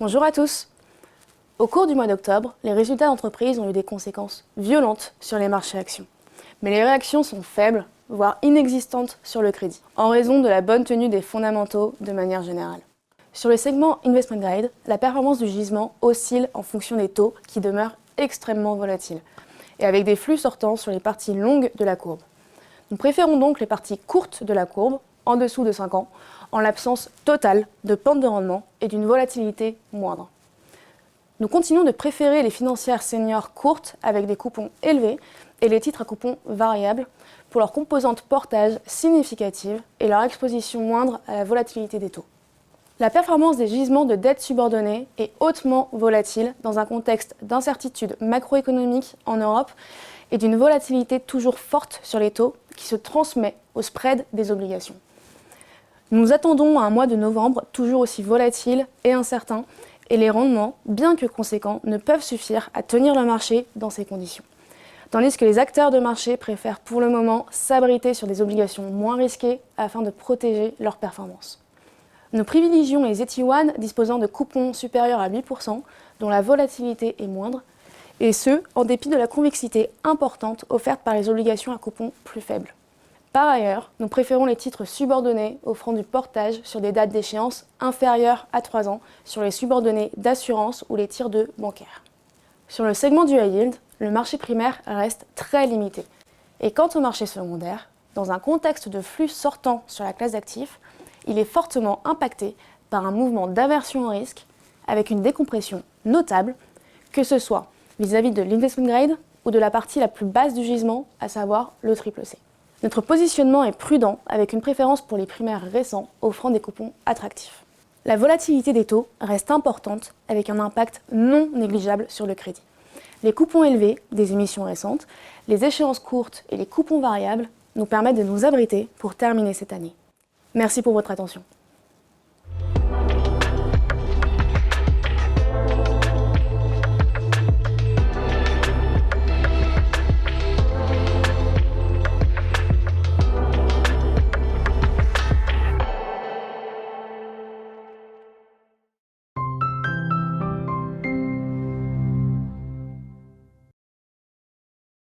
Bonjour à tous. Au cours du mois d'octobre, les résultats d'entreprises ont eu des conséquences violentes sur les marchés actions. Mais les réactions sont faibles, voire inexistantes sur le crédit, en raison de la bonne tenue des fondamentaux de manière générale. Sur le segment Investment Grade, la performance du gisement oscille en fonction des taux qui demeurent extrêmement volatiles, et avec des flux sortants sur les parties longues de la courbe. Nous préférons donc les parties courtes de la courbe, en dessous de 5 ans, en l'absence totale de pente de rendement et d'une volatilité moindre. Nous continuons de préférer les financières seniors courtes avec des coupons élevés et les titres à coupons variables pour leur composante portage significative et leur exposition moindre à la volatilité des taux. La performance des gisements de dette subordonnée est hautement volatile dans un contexte d'incertitude macroéconomique en Europe et d'une volatilité toujours forte sur les taux qui se transmet au spread des obligations. Nous nous attendons à un mois de novembre toujours aussi volatile et incertain et les rendements, bien que conséquents, ne peuvent suffire à tenir le marché dans ces conditions. Tandis que les acteurs de marché préfèrent pour le moment s'abriter sur des obligations moins risquées afin de protéger leur performance. Nous privilégions les AT1 disposant de coupons supérieurs à 8%, dont la volatilité est moindre, et ce, en dépit de la convexité importante offerte par les obligations à coupons plus faibles. Par ailleurs, nous préférons les titres subordonnés offrant du portage sur des dates d'échéance inférieures à 3 ans sur les subordonnés d'assurance ou les tiers 2 bancaires. Sur le segment du high yield, le marché primaire reste très limité. Et quant au marché secondaire, dans un contexte de flux sortant sur la classe d'actifs, il est fortement impacté par un mouvement d'aversion au risque avec une décompression notable, que ce soit vis-à-vis de l'investment grade ou de la partie la plus basse du gisement, à savoir le CCC. Notre positionnement est prudent avec une préférence pour les primaires récents offrant des coupons attractifs. La volatilité des taux reste importante avec un impact non négligeable sur le crédit. Les coupons élevés des émissions récentes, les échéances courtes et les coupons variables nous permettent de nous abriter pour terminer cette année. Merci pour votre attention.